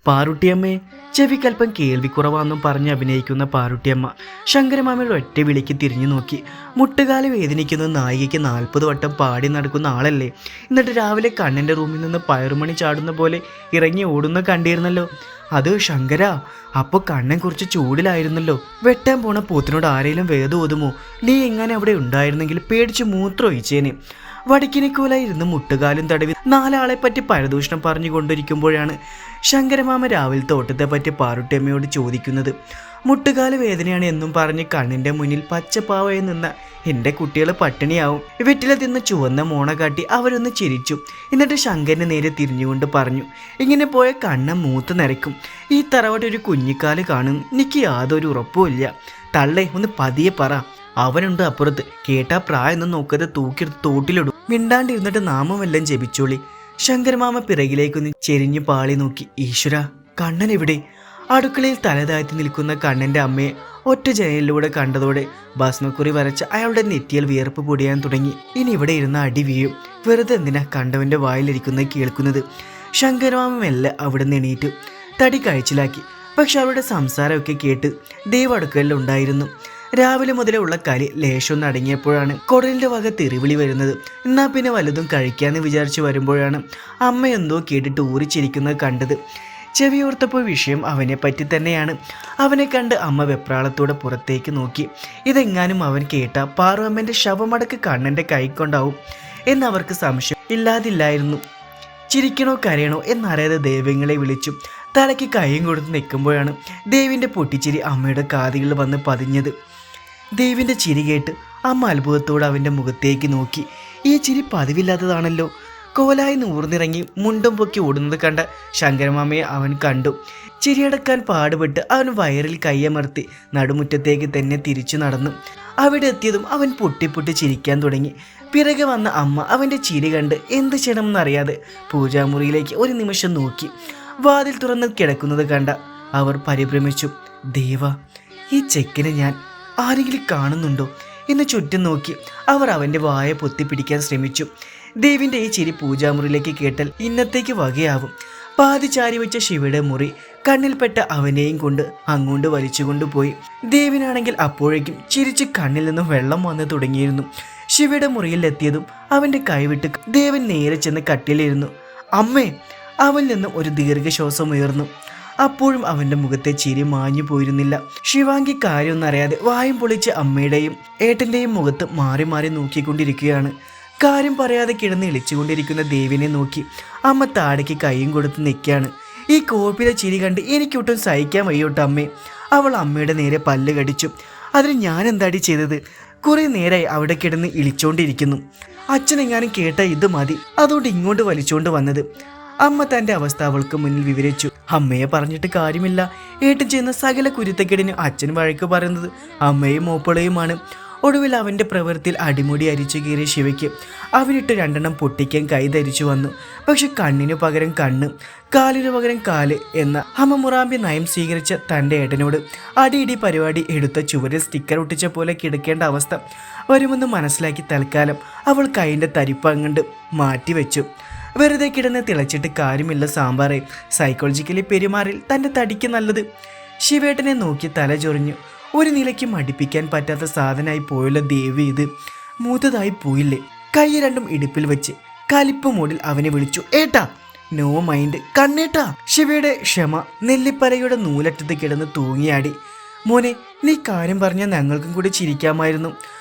പാറുട്ടിയമ്മേ. ചെവിക്കൽപ്പം കേൾവിക്കുറവാന്നും പറഞ്ഞ് അഭിനയിക്കുന്ന പാറുട്ടിയമ്മ ശങ്കരമാമയുടെ ഒറ്റ വിളിക്ക് തിരിഞ്ഞു നോക്കി. മുട്ടുകാല് വേദനിക്കുന്ന നായികയ്ക്ക് 40 വട്ടം പാടി നടക്കുന്ന ആളല്ലേ? എന്നിട്ട് രാവിലെ കണ്ണൻ്റെ റൂമിൽ നിന്ന് പയറുമണി ചാടുന്ന പോലെ ഇറങ്ങി ഓടുന്ന കണ്ടിരുന്നല്ലോ. അത് ശങ്കര, അപ്പോൾ കണ്ണൻ കുറച്ച് ചൂടിലായിരുന്നല്ലോ. വെട്ടാൻ പോണ പോത്തിനോട് ആരെങ്കിലും വേദം ഓതുമോ? നീ എങ്ങനെ അവിടെ ഉണ്ടായിരുന്നെങ്കിൽ പേടിച്ച് മൂത്രം ഒഴിച്ചേനെ. വടക്കിനിക്കൂലായിരുന്നു മുട്ടുകാലും തടവി 4 ആളെ പറ്റി പരദൂഷണം പറഞ്ഞുകൊണ്ടിരിക്കുമ്പോഴാണ് ശങ്കരമാമ രാവിലെ തോട്ടത്തെ പറ്റി പാറുട്ടിയമ്മയോട് ചോദിക്കുന്നത്. മുട്ടുകാല് വേദനയാണ് എന്നും പറഞ്ഞ് കണ്ണിൻ്റെ മുന്നിൽ പച്ചപ്പാവയിൽ നിന്ന എൻ്റെ കുട്ടികൾ പട്ടിണിയാവും. വെറ്റില തിന്ന് ചുവന്ന മോണ കാട്ടി അവരൊന്ന് ചിരിച്ചു. എന്നിട്ട് ശങ്കരന് നേരെ തിരിഞ്ഞുകൊണ്ട് പറഞ്ഞു, ഇങ്ങനെ പോയ കണ്ണൻ മൂത്ത് നിറയ്ക്കും. ഈ തറവാട്ട് ഒരു കുഞ്ഞിക്കാല് കാണും, എനിക്ക് യാതൊരു ഉറപ്പുമില്ല. തള്ളേ, ഒന്ന് പതിയെ പറ. അവനുണ്ട് അപ്പുറത്ത്, കേട്ടാ പ്രായമൊന്നും നോക്കാതെ തൂക്കിയെടുത്ത് തോട്ടിലിടും. മിണ്ടാണ്ടിരുന്നിട്ട് നാമമെല്ലാം ജപിച്ചോളി. ശങ്കരമാമ പിറകിലേക്കൊന്ന് ചെരിഞ്ഞു പാളി നോക്കി. ഈശ്വര, കണ്ണൻ എവിടെ? അടുക്കളയിൽ തലതാഴ്ത്തി നിൽക്കുന്ന കണ്ണൻ്റെ അമ്മയെ ഒറ്റ ജനലിലൂടെ കണ്ടതോടെ ഭസ്മക്കുറി വരച്ച അയാളുടെ നെറ്റിയിൽ വിയർപ്പ് പൊടിയാൻ തുടങ്ങി. ഇനി ഇവിടെ ഇരുന്ന അടി വീഴും. വെറുതെ എന്തിനാ കണ്ടവൻ്റെ വായിലിരിക്കുന്നത് കേൾക്കുന്നത്? ശങ്കരമാമ മെല്ലെ അവിടെ നിന്ന് എണീറ്റു തടി കഴിച്ചിലാക്കി. പക്ഷെ അവരുടെ സംസാരമൊക്കെ കേട്ട് ദേവ് അടുക്കളയിൽ ഉണ്ടായിരുന്നു. രാവിലെ മുതലേ ഉള്ള കലി ലേശമൊന്ന് അടങ്ങിയപ്പോഴാണ് കുടലിൻ്റെ വക തെറിവിളി വരുന്നത്. എന്നാൽ പിന്നെ വലുതും കഴിക്കാമെന്ന് വിചാരിച്ച് വരുമ്പോഴാണ് അമ്മ എന്തോ കേട്ടിട്ട് ഊറിച്ചിരിക്കുന്നത് കണ്ടത്. ചെവിയോർത്തപ്പോൾ വിഷയം അവനെ പറ്റി തന്നെയാണ്. അവനെ കണ്ട് അമ്മ വെപ്രാളത്തോടെ പുറത്തേക്ക് നോക്കി. ഇതെങ്ങാനും അവൻ കേട്ട പാറുവമ്മൻ്റെ ശവമടക്ക് കണ്ണൻ്റെ കൈക്കൊണ്ടാവും എന്നവർക്ക് സംശയം ഇല്ലാതില്ലായിരുന്നു. ചിരിക്കണോ കരയണോ എന്നറിയാതെ ദൈവങ്ങളെ വിളിച്ചു തലയ്ക്ക് കൈയും കൊടുത്ത് നിൽക്കുമ്പോഴാണ് ദേവിൻ്റെ പൊട്ടിച്ചിരി അമ്മയുടെ കാതുകളിൽ വന്ന് പതിഞ്ഞത്. ദേവിൻ്റെ ചിരി കേട്ട് അമ്മ അത്ഭുതത്തോടെ അവൻ്റെ മുഖത്തേക്ക് നോക്കി. ഈ ചിരി പതിവില്ലാത്തതാണല്ലോ. കോലായി നൂർന്നിറങ്ങി മുണ്ടും പൊക്കി ഓടുന്നത് കണ്ട ശങ്കരമാമയെ അവൻ കണ്ടു. ചിരിയടക്കാൻ പാടുപെട്ട് അവൻ വയറിൽ കയ്യമർത്തി നടുമുറ്റത്തേക്ക് തന്നെ തിരിച്ചു നടന്നു. അവിടെ എത്തിയതും അവൻ പൊട്ടി ചിരിക്കാൻ തുടങ്ങി. പിറകെ വന്ന അമ്മ അവൻ്റെ ചിരി കണ്ട് എന്ത് ചെയ്യണമെന്നറിയാതെ പൂജാമുറിയിലേക്ക് ഒരു നിമിഷം നോക്കി. വാതിൽ തുറന്ന് കിടക്കുന്നത് കണ്ട അവർ പരിഭ്രമിച്ചു. ദേവ, ഈ ചെക്കിനെ ഞാൻ ആരെങ്കിലും കാണുന്നുണ്ടോ എന്ന് ചുറ്റും നോക്കി അവർ അവൻ്റെ വായ പൊത്തിപ്പിടിക്കാൻ ശ്രമിച്ചു. ദേവിൻ്റെ ഈ ചിരി പൂജാമുറിയിലേക്ക് കേട്ടാൽ ഇന്നത്തേക്ക് വകയാവും. പാതി ചാരി വെച്ച ശിവയുടെ മുറി കണ്ണിൽപ്പെട്ട അവനെയും കൊണ്ട് അങ്ങോട്ട് വലിച്ചുകൊണ്ടുപോയി. ദേവിനാണെങ്കിൽ അപ്പോഴേക്കും ചിരിച്ച് കണ്ണിൽ നിന്നും വെള്ളം വന്ന് തുടങ്ങിയിരുന്നു. ശിവയുടെ മുറിയിൽ എത്തിയതും അവൻ്റെ കൈവിട്ട് ദേവൻ നേരെ ചെന്ന് കട്ടിലിരുന്നു. അമ്മേ! അവനിൽ നിന്നും ഒരു ദീർഘശ്വാസം ഉയർന്നു. അപ്പോഴും അവൻ്റെ മുഖത്തെ ചിരി മാഞ്ഞു പോയിരുന്നില്ല. ശിവാംഗി കാര്യമൊന്നറിയാതെ വായും പൊളിച്ച് അമ്മയുടെയും ഏട്ടൻ്റെയും മുഖത്ത് മാറി മാറി നോക്കിക്കൊണ്ടിരിക്കുകയാണ്. കാര്യം പറയാതെ കിടന്ന് ഇളിച്ചുകൊണ്ടിരിക്കുന്ന ദേവിനെ നോക്കി അമ്മ താടയ്ക്ക് കൈയും കൊടുത്ത് നിൽക്കുകയാണ്. ഈ കോപ്പിലെ ചിരി കണ്ട് എനിക്കൊട്ടും സഹിക്കാൻ വയ്യോട്ടോ അമ്മേ. അവൾ അമ്മയുടെ നേരെ പല്ല് കടിച്ചു. അതിന് ഞാൻ എന്താടി ചെയ്തത്? കുറേ നേരമായി അവിടെ കിടന്ന് ഇളിച്ചോണ്ടിരിക്കുന്നു. അച്ഛനെങ്ങാനും കേട്ട ഇത് മതി, അതുകൊണ്ട് ഇങ്ങോട്ട് വലിച്ചോണ്ട് വന്നത്. അമ്മ തൻ്റെ അവസ്ഥ അവൾക്ക് മുന്നിൽ വിവരിച്ചു. അമ്മയെ പറഞ്ഞിട്ട് കാര്യമില്ല. ഏട്ടൻ ചെയ്യുന്ന സകല കുരുത്തക്കേടിന് അച്ഛൻ വഴക്ക് പറയുന്നത് അമ്മയും മോപ്പളയുമാണ്. ഒടുവിൽ അവൻ്റെ പ്രവൃത്തിയിൽ അടിമുടി അരിച്ചു കീറിയ ശിവയ്ക്ക് അവനിട്ട് 2 പൊട്ടിക്കാൻ കൈ ധരിച്ചു വന്നു. പക്ഷെ കണ്ണിനു പകരം കണ്ണ്, കാലിനു പകരം കാല് എന്ന ഹമമുറാമ്പി നയം സ്വീകരിച്ച തൻ്റെ ഏട്ടനോട് അടിയിടി പരിപാടി എടുത്ത ചുവരിൽ സ്റ്റിക്കർ ഒട്ടിച്ച പോലെ കിടക്കേണ്ട അവസ്ഥ വരുമെന്ന് മനസ്സിലാക്കി തൽക്കാലം അവൾ കൈൻ്റെ തരിപ്പ് അങ്ങണ്ട് മാറ്റിവെച്ചു. വെറുതെ കിടന്ന് തിളച്ചിട്ട് കാര്യമില്ല സാമ്പാറെ. സൈക്കോളജിക്കലി പെരുമാറിൽ തൻ്റെ തടിക്ക് നല്ലത്. ശിവേട്ടനെ നോക്കി തല ചൊറിഞ്ഞു. ഒരു നിലയ്ക്ക് മടിപ്പിക്കാൻ പറ്റാത്ത സാധനമായി പോയല്ലോ ദേവി, ഇത് മൂത്തതായി പോയില്ലേ? കൈ 2 ഇടുപ്പിൽ വെച്ച് കലിപ്പ് മൂടിൽ അവനെ വിളിച്ചു. ഏട്ടാ! നോ മൈൻഡ് കണ്ണേട്ടാ! ശിവയുടെ ക്ഷമ നെല്ലിപ്പലയുടെ നൂലറ്റത്ത് കിടന്ന് തൂങ്ങിയാടി. മോനെ, നീ കാര്യം പറഞ്ഞാൽ ഞങ്ങൾക്കും കൂടി ചിരിക്കാമായിരുന്നു.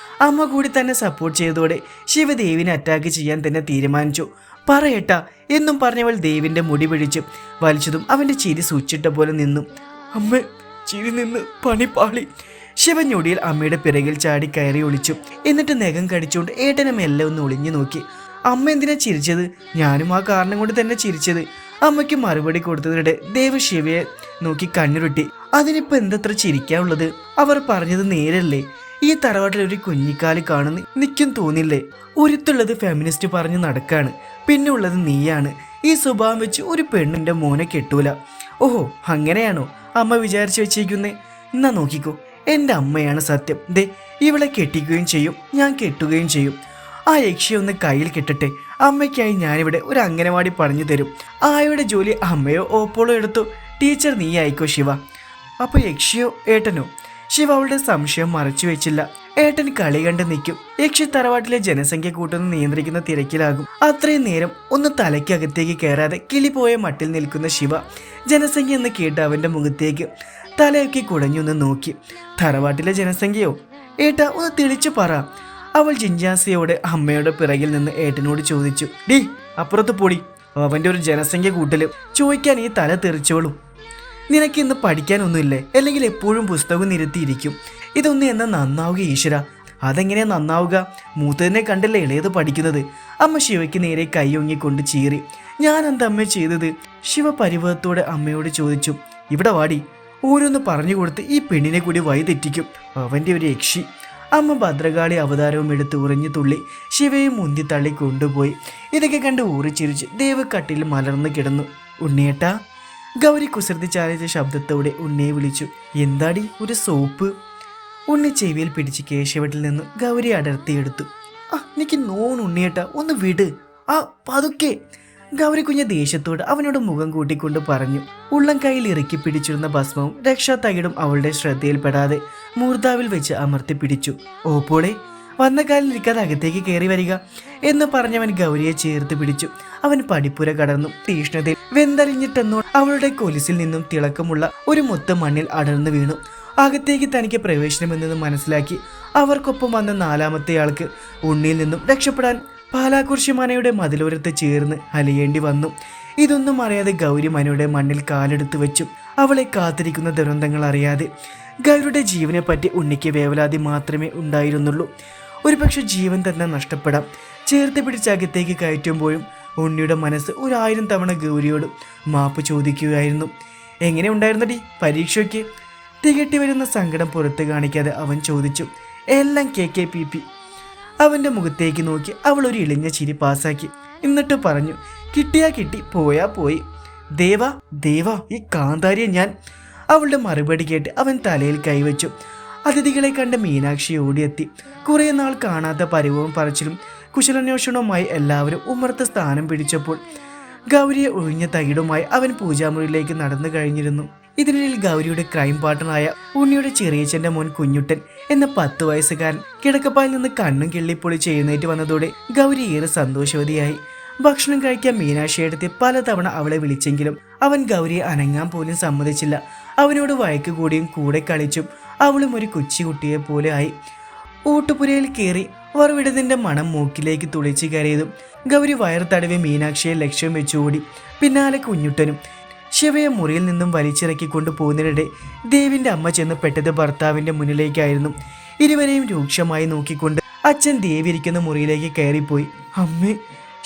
അമ്മ കൂടി തന്നെ സപ്പോർട്ട് ചെയ്തതോടെ ശിവദേവിനെ അറ്റാക്ക് ചെയ്യാൻ തന്നെ തീരുമാനിച്ചു. പറയേട്ടാ എന്നും പറഞ്ഞവൾ ദേവിൻ്റെ മുടി പിടിച്ചു വലിച്ചതും അവൻ്റെ ചിരി സൂച്ചിട്ട പോലെ നിന്നു. അമ്മ, ചിരി നിന്ന് പണി പാളി. ശിവഞ്ഞൊടിയിൽ അമ്മയുടെ പിറകിൽ ചാടി കയറി ഒളിച്ചു. എന്നിട്ട് നഖം കടിച്ചുകൊണ്ട് ഏട്ടനെ മെല്ലെ ഒന്ന് ഒളിഞ്ഞു നോക്കി. അമ്മ എന്തിനാ ചിരിച്ചത്? ഞാനും ആ കാരണം കൊണ്ട് തന്നെ ചിരിച്ചത്. അമ്മയ്ക്ക് മറുപടി കൊടുത്തതിനിടെ ദേവ് ശിവയെ നോക്കി കണ്ണുരുട്ടി. അതിനിപ്പോൾ എന്തത്ര ചിരിക്കാനുള്ളത്? അവർ പറഞ്ഞത് നേരല്ലേ? ഈ തറവാട്ടിൽ ഒരു കുഞ്ഞിക്കാല് കാണുന്ന നിൽക്കും തോന്നില്ലേ? ഒരുത്തുള്ളത് ഫെമിനിസ്റ്റ് പറഞ്ഞ് നടക്കാണ്, പിന്നെ ഉള്ളത് നീയാണ്. ഈ സ്വഭാവം വെച്ച് ഒരു പെണ്ണിൻ്റെ മോനെ കെട്ടൂല. ഓഹോ, അങ്ങനെയാണോ അമ്മ വിചാരിച്ചു വെച്ചേക്കുന്നേ? എന്നാ നോക്കിക്കോ, എൻ്റെ അമ്മയാണ് സത്യം. ദേ, ഇവളെ കെട്ടിക്കുകയും ചെയ്യും, ഞാൻ കെട്ടുകയും ചെയ്യും. ആ യക്ഷിയെ ഒന്ന് കയ്യിൽ കെട്ടട്ടെ. അമ്മയ്ക്കായി ഞാനിവിടെ ഒരു അംഗനവാടി പണിഞ്ഞു തരും. ആയയുടെ ജോലി അമ്മയോ ഓപ്പോളോ എടുത്തു. ടീച്ചർ നീ ആയിക്കോ ശിവ. അപ്പോൾ യക്ഷിയോ ഏട്ടനോ? ശിവ അവളുടെ സംശയം മറച്ചു വെച്ചില്ല. ഏട്ടൻ കളി കണ്ട് നിൽക്കും. യക്ഷി തറവാട്ടിലെ ജനസംഖ്യ കൂട്ടുന്ന നിയന്ത്രിക്കുന്ന തിരക്കിലാകും. അത്രയും നേരം ഒന്ന് തലയ്ക്കകത്തേക്ക് കയറാതെ കിളി പോയ മട്ടിൽ നിൽക്കുന്ന ശിവ ജനസംഖ്യ എന്ന് കേട്ട് അവന്റെ മുഖത്തേക്ക് തലയൊക്കെ കുടഞ്ഞൊന്ന് നോക്കി. തറവാട്ടിലെ ജനസംഖ്യയോ? ഏട്ടാ ഒന്ന് തെളിച്ചു പറ. അവൾ ജിജ്ഞാസയോടെ അമ്മയുടെ പിറകിൽ നിന്ന് ഏട്ടനോട് ചോദിച്ചു. ഡീ അപ്പുറത്ത് പൊടി, അവന്റെ ഒരു ജനസംഖ്യ കൂട്ടല് ചോദിക്കാൻ ഈ തല തെറിച്ചോളും. നിനക്ക് ഇന്ന് പഠിക്കാനൊന്നുമില്ലേ? അല്ലെങ്കിൽ എപ്പോഴും പുസ്തകം നിരത്തിയിരിക്കും. ഇതൊന്നും എന്നാ നന്നാവുക ഈശ്വര? അതെങ്ങനെയാ നന്നാവുക? മൂത്തതിനെ കണ്ടല്ലേ ഇളയത് പഠിക്കുന്നത്. അമ്മ ശിവയ്ക്ക് നേരെ കൈയൊങ്ങിക്കൊണ്ട് ചീറി. ഞാൻ എന്താ അമ്മ ചെയ്തത്? ശിവ പരിഭവത്തോടെ അമ്മയോട് ചോദിച്ചു. ഇവിടെ വാടി, ഓരോന്ന് പറഞ്ഞു കൊടുത്ത് ഈ പെണ്ണിനെ കൂടി വഴി തെറ്റിക്കും. അവന്റെ ഒരു യക്ഷി. അമ്മ ഭദ്രകാളി അവതാരവും എടുത്ത് ഉറഞ്ഞു തുള്ളി ശിവയും മുന്തി തള്ളി കൊണ്ടുപോയി. ഇതൊക്കെ കണ്ട് ഊറിച്ചിരിച്ച് ദേവ് കട്ടിൽ മലർന്നു കിടന്നു. ഉണ്ണിയേട്ടാ. ഗൗരി കുസൃതി ചാലിച്ച ശബ്ദത്തോടെ ഉണ്ണിയെ വിളിച്ചു. എന്താടി ഒരു സോപ്പ്? ഉണ്ണി ചെവിയിൽ പിടിച്ച് കേശവട്ടിൽ നിന്ന് ഗൗരി അടർത്തിയെടുത്തു. എനിക്ക് ഉണ്ണിയേട്ടാ, ഒന്ന് വിട്. പതുക്കെ. ഗൗരി കുഞ്ഞ ദേഷ്യത്തോട് അവനോട് മുഖം കൂട്ടിക്കൊണ്ട് പറഞ്ഞു. ഉള്ളം കയ്യിൽ ഇറുക്കി പിടിച്ചിരുന്ന ഭസ്മവും രക്ഷാത്തകിടും അവളുടെ ശ്രദ്ധയിൽപ്പെടാതെ മൂർധാവിൽ വെച്ച് അമർത്തി പിടിച്ചു. ഓപ്പോളെ, വന്ന കാലിൽ ഇരിക്കാതെ അകത്തേക്ക് കയറി വരിക എന്ന് പറഞ്ഞവൻ ഗൗരിയെ ചേർത്ത് പിടിച്ചു. അവൻ പടിപ്പുര കടന്നു. തീഷ്ണതയിൽ വെന്തലിഞ്ഞിട്ടെന്നോ അവളുടെ കൊലിസിൽ നിന്നും തിളക്കമുള്ള ഒരു മുത്ത് മണ്ണിൽ അടർന്നു വീണു. അകത്തേക്ക് തനിക്ക് പ്രവേശനമെന്നത് മനസ്സിലാക്കി അവർക്കൊപ്പം വന്ന നാലാമത്തെ ആൾക്ക് ഉണ്ണിയിൽ നിന്നും രക്ഷപ്പെടാൻ പാലാക്കുറിശി മനയുടെ മതിലോരത്ത് ചേർന്ന് അലയേണ്ടി വന്നു. ഇതൊന്നും അറിയാതെ ഗൗരി മനയുടെ മണ്ണിൽ കാലെടുത്തു വെച്ചു. അവളെ കാത്തിരിക്കുന്ന ദുരന്തങ്ങൾ അറിയാതെ. ഗൗരിയുടെ ജീവനെ പറ്റി ഉണ്ണിക്ക് വേവലാതി മാത്രമേ ഉണ്ടായിരുന്നുള്ളൂ. ഒരുപക്ഷെ ജീവൻ തന്നെ നഷ്ടപ്പെടാം. ചേർത്ത് പിടിച്ച് അകത്തേക്ക് കയറ്റുമ്പോഴും ഉണ്ണിയുടെ മനസ്സ് 1000 തവണ ഗൗരിയോട് മാപ്പ് ചോദിക്കുകയായിരുന്നു. എങ്ങനെ ഉണ്ടായിരുന്നടി പരീക്ഷയ്ക്ക്? തികട്ടി വരുന്ന സങ്കടം പുറത്ത് കാണിക്കാതെ അവൻ ചോദിച്ചു. എല്ലാം KKPP. അവന്റെ മുഖത്തേക്ക് നോക്കി അവൾ ഒരു ഇളിഞ്ഞ ചിരി പാസാക്കി. എന്നിട്ട് പറഞ്ഞു. കിട്ടിയാ കിട്ടി, പോയാ പോയി. ദേവാ ഈ കാന്താരിയെ ഞാൻ. അവളുടെ മറുപടി കേട്ട് അവൻ തലയിൽ കൈവച്ചു. അതിഥികളെ കണ്ട് മീനാക്ഷി ഓടിയെത്തി. കുറേ നാൾ കാണാത്ത പരിവവും പറച്ചിലും കുശലാന്വേഷണവുമായി എല്ലാവരും ഉമ്മറത്ത് സ്ഥാനം പിടിച്ചപ്പോൾ ഗൗരിയെ ഒഴിഞ്ഞ തകിടുമായി അവൻ പൂജാമുറിയിലേക്ക് നടന്നു കഴിഞ്ഞിരുന്നു. ഇതിനിടയിൽ ഗൗരിയുടെ ക്രൈം പാർട്ണറായ ഉണ്ണിയുടെ ചെറിയച്ഛൻ്റെ മോൻ കുഞ്ഞുട്ടൻ എന്ന 10 വയസ്സുകാരൻ കിടക്കപ്പായിൽ നിന്ന് കണ്ണും കിള്ളിപ്പൊളിച്ച് എഴുന്നേറ്റ് വന്നതോടെ ഗൗരി ഏറെ സന്തോഷവതിയായി. ഭക്ഷണം കഴിക്കാൻ മീനാക്ഷിയെടുത്ത് പലതവണ അവളെ വിളിച്ചെങ്കിലും അവൻ ഗൗരിയെ അനങ്ങാൻ പോലും സമ്മതിച്ചില്ല. അവനോട് വഴക്ക് കൂടിയും കൂടെ കളിച്ചും അവളും ഒരു കൊച്ചുകുട്ടിയെ പോലെ ആയി. ഊട്ടുപുരയിൽ കയറി വറുവിടതിൻ്റെ മണം മൂക്കിലേക്ക് തുളിച്ച് കയറിയതും ഗൗരി വയർ തടവി മീനാക്ഷിയെ ലക്ഷ്യം വെച്ചുകൂടി. പിന്നാലെ കുഞ്ഞുട്ടനും. ശിവയെ മുറിയിൽ നിന്നും വലിച്ചിറക്കിക്കൊണ്ട് പോകുന്നതിനിടെ ദേവിൻ്റെ അമ്മ ചെന്ന് പെട്ടത് ഭർത്താവിൻ്റെ മുന്നിലേക്കായിരുന്നു. ഇരുവരെയും രൂക്ഷമായി നോക്കിക്കൊണ്ട് അച്ഛൻ ദേവി ഇരിക്കുന്ന മുറിയിലേക്ക് കയറിപ്പോയി. അമ്മേ.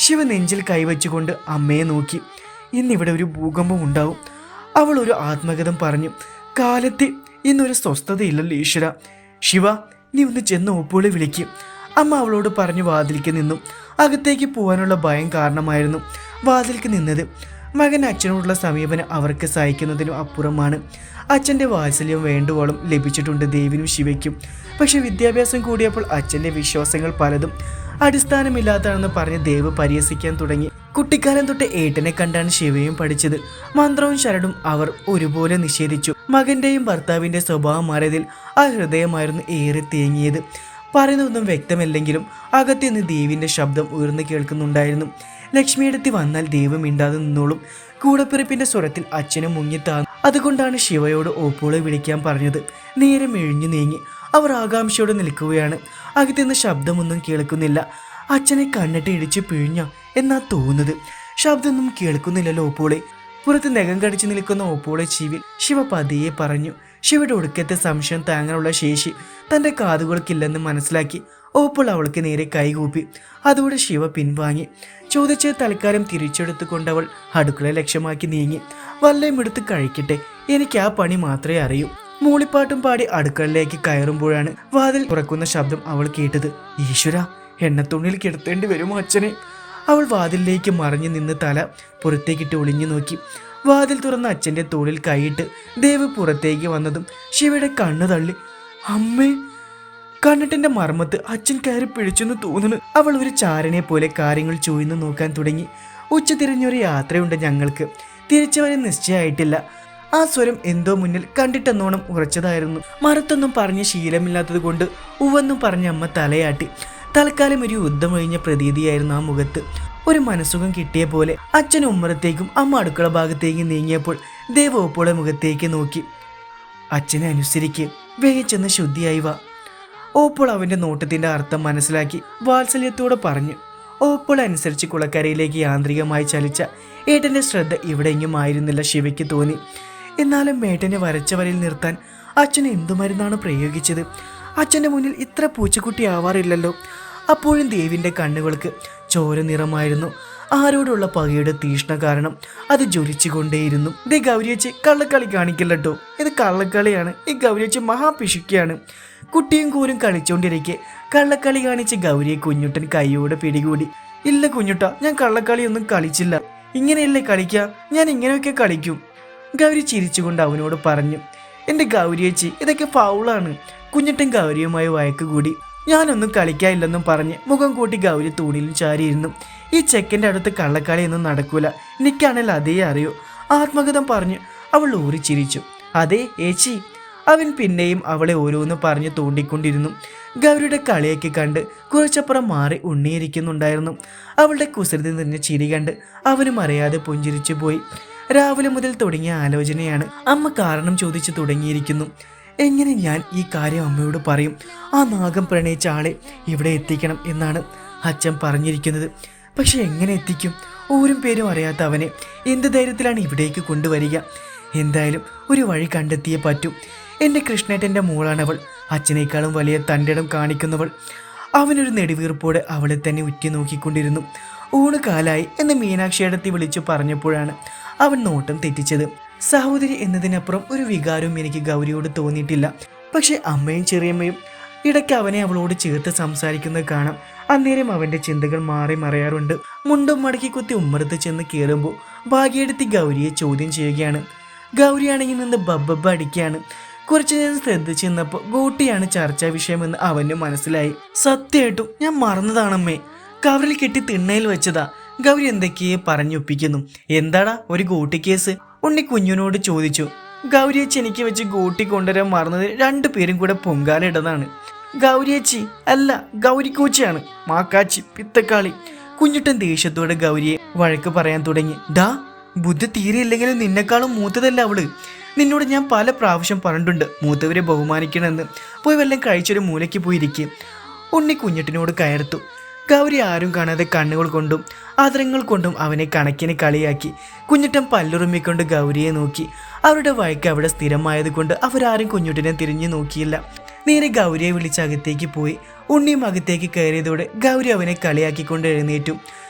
ശിവ നെഞ്ചിൽ കൈവച്ചുകൊണ്ട് അമ്മയെ നോക്കി. ഇന്നിവിടെ ഒരു ഭൂകമ്പം ഉണ്ടാവും. അവൾ ഒരു ആത്മകഥം പറഞ്ഞു. കാലത്ത് ഇന്നൊരു സ്വസ്ഥതയില്ലല്ലോ ഈശ്വര. ശിവ, നീ ഒന്ന് ചെന്ന് ഓപ്പോളെ വിളിക്കും. അമ്മ അവളോട് പറഞ്ഞു വാതിൽക്ക് നിന്നു. അകത്തേക്ക് പോകാനുള്ള ഭയം കാരണമായിരുന്നു വാതിൽക്ക് നിന്നത്. മകൻ അച്ഛനോടുള്ള സമീപനം അവർക്ക് സഹിക്കുന്നതിനും അപ്പുറമാണ്. അച്ഛൻ്റെ വാത്സല്യം വേണ്ടുവോളം ലഭിച്ചിട്ടുണ്ട് ദേവിനും ശിവയ്ക്കും. പക്ഷെ വിദ്യാഭ്യാസം കൂടിയപ്പോൾ അച്ഛൻ്റെ വിശ്വാസങ്ങൾ പലതും അടിസ്ഥാനമില്ലാത്തതാണെന്ന് പറഞ്ഞ് ദേവ് പരിഹസിക്കാൻ തുടങ്ങി. കുട്ടിക്കാലം തൊട്ട് ഏട്ടനെ കണ്ടാണ് ശിവയും പഠിച്ചത്. മന്ത്രവും ശരണും അവർ ഒരുപോലെ നിഷേധിച്ചു. മകന്റെയും ഭർത്താവിൻ്റെ സ്വഭാവം മാറിയതിൽ ആ ഹൃദയമായിരുന്നു ഏറെ തേങ്ങിയത്. പറയുന്നതൊന്നും വ്യക്തമല്ലെങ്കിലും അകത്തുനിന്ന് ദേവിൻ്റെ ശബ്ദം ഉയർന്നു കേൾക്കുന്നുണ്ടായിരുന്നു. ലക്ഷ്മിയെടുത്തി വന്നാൽ ദേവ് മിണ്ടാതെ നിന്നോളും. കൂടപ്പിറപ്പിന്റെ സ്വരത്തിൽ അച്ഛനും മുങ്ങിത്താന്നു. അതുകൊണ്ടാണ് ശിവയോട് ഓപ്പോളെ വിളിക്കാൻ പറഞ്ഞത്. നേരെ മെഴിഞ്ഞു നീങ്ങി. അവർ ആകാംക്ഷയോടെ നിൽക്കുകയാണ്. അകത്തുനിന്ന് ശബ്ദമൊന്നും കേൾക്കുന്നില്ല. അച്ഛനെ കണ്ണിട്ട് ഇടിച്ച് പിഴിഞ്ഞ എന്നാ തോന്നുന്നത്. ശബ്ദമൊന്നും കേൾക്കുന്നില്ലല്ലോ ഓപ്പോളെ. പുറത്ത് നഖം കടിച്ചു നിൽക്കുന്ന ഓപ്പോളെ ചെവിയിൽ ശിവ പതിയെ പറഞ്ഞു. ശിവയുടെ ഒടുക്കത്തെ സംശയം താങ്ങാനുള്ള ശേഷി തൻ്റെ കാതുകൾക്കില്ലെന്ന് മനസ്സിലാക്കി ഓപ്പോൾ അവൾക്ക് നേരെ കൈകൂപ്പി. അതോടെ ശിവ പിൻവാങ്ങി. ചോദിച്ച് തൽക്കാലം തിരിച്ചെടുത്തുകൊണ്ടവൾ അടുക്കള ലക്ഷ്യമാക്കി നീങ്ങി. വല്ലയും എടുത്ത് കഴിക്കട്ടെ, എനിക്ക് ആ പണി മാത്രമേ അറിയൂ. മൂളിപ്പാട്ടും പാടി അടുക്കളയിലേക്ക് കയറുമ്പോഴാണ് വാതിൽ തുറക്കുന്ന ശബ്ദം അവൾ കേട്ടത്. ഈശ്വര, എണ്ണത്തുണിയിൽ കിടത്തേണ്ടി വരുമോ അച്ഛനെ? അവൾ വാതിലിലേക്ക് മറിഞ്ഞു നിന്ന് തല പുറത്തേക്കിട്ട് ഒളിഞ്ഞു നോക്കി. വാതിൽ തുറന്ന അച്ഛൻ്റെ തോളിൽ കൈയിട്ട് ദേവ് പുറത്തേക്ക് വന്നതും ശിവയുടെ കണ്ണു തള്ളി. അമ്മേ. കണ്ണിട്ടിന്റെ മർമ്മത്ത് അച്ഛൻ കയറി പിടിച്ചെന്ന് തോന്നുന്നു. അവൾ ഒരു ചാരനെ പോലെ കാര്യങ്ങൾ ചൂഴ്ന്നു നോക്കാൻ തുടങ്ങി. ഉച്ച തിരിഞ്ഞൊരു യാത്രയുണ്ട് ഞങ്ങൾക്ക്. തിരിച്ചു വരെ നിശ്ചയമായിട്ടില്ല. ആ സ്വരം എന്തോ മുന്നിൽ കണ്ടിട്ടെന്നോണം ഉറച്ചതായിരുന്നു. മറുത്തൊന്നും പറഞ്ഞ് ശീലമില്ലാത്തത് കൊണ്ട് ഉവെന്നും പറഞ്ഞ അമ്മ തലയാട്ടി. തൽക്കാലം ഒരു യുദ്ധം കഴിഞ്ഞ പ്രതീതിയായിരുന്നു ആ മുഖത്ത്. ഒരു മനസ്സുഖം കിട്ടിയ പോലെ അച്ഛൻ ഉമ്മറത്തേക്കും അമ്മ അടുക്കള ഭാഗത്തേക്കും നീങ്ങിയപ്പോൾ ദേവ് ഓപ്പോടെ മുഖത്തേക്ക് നോക്കി. അച്ഛനെ അനുസരിക്ക്, വേഗം ചെന്ന് ശുദ്ധിയായി വാ. ഓപ്പോൾ അവന്റെ നോട്ടത്തിന്റെ അർത്ഥം മനസ്സിലാക്കി വാത്സല്യത്തോടെ പറഞ്ഞു. ഓപ്പോൾ അനുസരിച്ച് കുളക്കരയിലേക്ക് യാന്ത്രികമായി ചലിച്ച ഏട്ടന്റെ ശ്രദ്ധ ഇവിടെയെങ്കിലും ആയിരുന്നില്ല ശിവയ്ക്ക് തോന്നി. എന്നാലും ഏട്ടനെ വരച്ച വരയിൽ നിർത്താൻ അച്ഛൻ എന്തു മരുന്നാണ് പ്രയോഗിച്ചത്? അച്ഛൻ്റെ മുന്നിൽ ഇത്ര പൂച്ചക്കുട്ടി ആവാറില്ലല്ലോ. അപ്പോഴും ദേവിൻ്റെ കണ്ണുകൾക്ക് ചോര നിറമായിരുന്നു. ആരോടുള്ള പകയുടെ തീഷ്ണ കാരണം അത് ജ്വലിച്ചുകൊണ്ടേയിരുന്നു. ദേ ഗൗരിയച്ചി, കള്ളക്കളി കാണിക്കില്ലട്ടോ, ഇത് കള്ളക്കളിയാണ്. ഈ ഗൗരിയച്ചി മഹാപിശുക്കിയാണ്. കുട്ടിയും കൂരും കളിച്ചോണ്ടിരിക്കെ കള്ളക്കളി കാണിച്ച് ഗൗരിയെ കുഞ്ഞുട്ടൻ കൈയോടെ പിടികൂടി. ഇല്ല കുഞ്ഞുട്ട, ഞാൻ കള്ളക്കളിയൊന്നും കളിച്ചില്ല. ഇങ്ങനെയല്ലേ കളിക്കുക, ഞാൻ ഇങ്ങനെയൊക്കെ കളിക്കും. ഗൗരി ചിരിച്ചുകൊണ്ട് അവനോട് പറഞ്ഞു. എൻ്റെ ഗൗരിയച്ചി, ഇതൊക്കെ ഫൗളാണ്. കുഞ്ഞുട്ടൻ ഗൗരിയുമായി വഴക്കുകൂടി. ഞാനൊന്നും കളിക്കാനില്ലെന്നും പറഞ്ഞ് മുഖം കൂട്ടി ഗൗരി തൂണിലും ചാരിയിരുന്നു. ഈ ചെക്കൻ്റെ അടുത്ത് കള്ളക്കളിയൊന്നും നടക്കൂല, എനിക്കാണെങ്കിൽ അതേ അറിയൂ, ആത്മകഥം പറഞ്ഞു അവൾ ഊറിച്ചിരിച്ചു. അതേ ഏച്ചി. അവൻ പിന്നെയും അവളെ ഓരോന്ന് പറഞ്ഞ് തോണ്ടിക്കൊണ്ടിരുന്നു. ഗൗരിയുടെ കളിയൊക്കെ കണ്ട് കുറച്ചപ്പുറം മാറി ഉണ്ണിയിരിക്കുന്നുണ്ടായിരുന്നു. അവളുടെ കുസൃതി നിറഞ്ഞ ചിരി കണ്ട് അവനും അറിയാതെ പുഞ്ചിരിച്ചു പോയി. രാവിലെ മുതൽ തുടങ്ങിയ ആലോചനയാണ്. അമ്മ കാരണം ചോദിച്ചു തുടങ്ങിയിരിക്കുന്നു. എങ്ങനെ ഞാൻ ഈ കാര്യം അമ്മയോട് പറയും? ആ നാഗം പ്രണയിച്ച ആളെ ഇവിടെ എത്തിക്കണം എന്നാണ് അച്ഛൻ പറഞ്ഞിരിക്കുന്നത്. പക്ഷെ എങ്ങനെ എത്തിക്കും? ഊരും പേരും അറിയാത്ത അവനെ എന്ത് ധൈര്യത്തിലാണ് ഇവിടേക്ക് കൊണ്ടുവരിക? എന്തായാലും ഒരു വഴി കണ്ടെത്തിയേ പറ്റൂ. എൻ്റെ കൃഷ്ണേട്ടൻ്റെ മോളാണവൾ, അച്ഛനേക്കാളും വലിയ തൻ്റെടം കാണിക്കുന്നവൾ. അവനൊരു നെടുവീർപ്പോടെ അവളെ തന്നെ ഉറ്റി നോക്കിക്കൊണ്ടിരുന്നു. ഊണ് കാലായി എന്ന് മീനാക്ഷിയടത്തി വിളിച്ചു പറഞ്ഞപ്പോഴാണ് അവൻ നോട്ടം തെറ്റിച്ചത്. സഹോദരി എന്നതിനപ്പുറം ഒരു വികാരവും എനിക്ക് ഗൗരിയോട് തോന്നിയിട്ടില്ല. പക്ഷെ അമ്മയും ചെറിയമ്മയും ഇടയ്ക്ക് അവനെ അവളോട് ചേർത്ത് സംസാരിക്കുന്നത് കാണാം. അന്നേരം അവൻ്റെ ചിന്തകൾ മാറി മറയാറുണ്ട്. മുണ്ടും മടക്കി കുത്തി ഉമ്മറത്ത് ചെന്ന് കയറുമ്പോൾ ഭാഗ്യയെടുത്തി ഗൗരിയെ ചോദ്യം ചെയ്യുകയാണ്. ഗൗരിയാണെങ്കിൽ നിന്ന് ബബ്ബ അടിക്കുകയാണ്. കുറച്ചു നേരം ശ്രദ്ധിച്ചു നിന്നപ്പോൾ ഗോട്ടിയാണ് ചർച്ചാ വിഷയമെന്ന് അവന് മനസ്സിലായി. സത്യമായിട്ടും ഞാൻ മറന്നതാണമ്മേ, കവറിൽ കെട്ടി തിണ്ണയിൽ വെച്ചതാ. ഗൗരി എന്തൊക്കെയെ പറഞ്ഞൊപ്പിക്കുന്നു. എന്താടാ ഒരു ഗോട്ടി കേസ്? ഉണ്ണി കുഞ്ഞിനോട് ചോദിച്ചു. ഗൗരിയച്ചി എനിക്ക് വെച്ച് ഗോട്ടി കൊണ്ടുവരാൻ മറന്നത് രണ്ടുപേരും കൂടെ പൊങ്കാലിടതാണ്. ഗൗരിയച്ചി അല്ല, ഗൗരിക്കൂച്ചിയാണ്, മാക്കാച്ചി പിത്തക്കാളി. കുഞ്ഞുട്ടൻ ദേഷ്യത്തോടെ ഗൗരിയെ വഴക്ക് പറയാൻ തുടങ്ങി. ഡാ, ബുദ്ധി തീരെ ഇല്ലെങ്കിലും നിന്നെക്കാളും മൂത്തതല്ല അവള്. നിന്നോട് ഞാൻ പല പ്രാവശ്യം പറഞ്ഞിട്ടുണ്ട് മൂത്തവരെ ബഹുമാനിക്കണമെന്ന്. പോയി വല്ലതും കഴിച്ചൊരു മൂലയ്ക്ക് പോയിരിക്കും. ഉണ്ണി കുഞ്ഞുട്ടിനോട് കയർത്തു. ഗൗരി ആരും കാണാതെ കണ്ണുകൾ കൊണ്ടും ആദരങ്ങൾ കൊണ്ടും അവനെ കണക്കിന് കളിയാക്കി. കുഞ്ഞുട്ടൻ പല്ലുറുമ്മിക്കൊണ്ട് ഗൗരിയെ നോക്കി. അവരുടെ വഴക്ക് അവിടെ സ്ഥിരമായതുകൊണ്ട് അവരാരും കുഞ്ഞുട്ടിനെ തിരിഞ്ഞു നോക്കിയില്ല. നേരെ ഗൗരിയെ വിളിച്ച് അകത്തേക്ക് പോയി. ഉണ്ണിയും അകത്തേക്ക് കയറിയതോടെ ഗൗരി അവനെ കളിയാക്കിക്കൊണ്ട് എഴുന്നേറ്റു.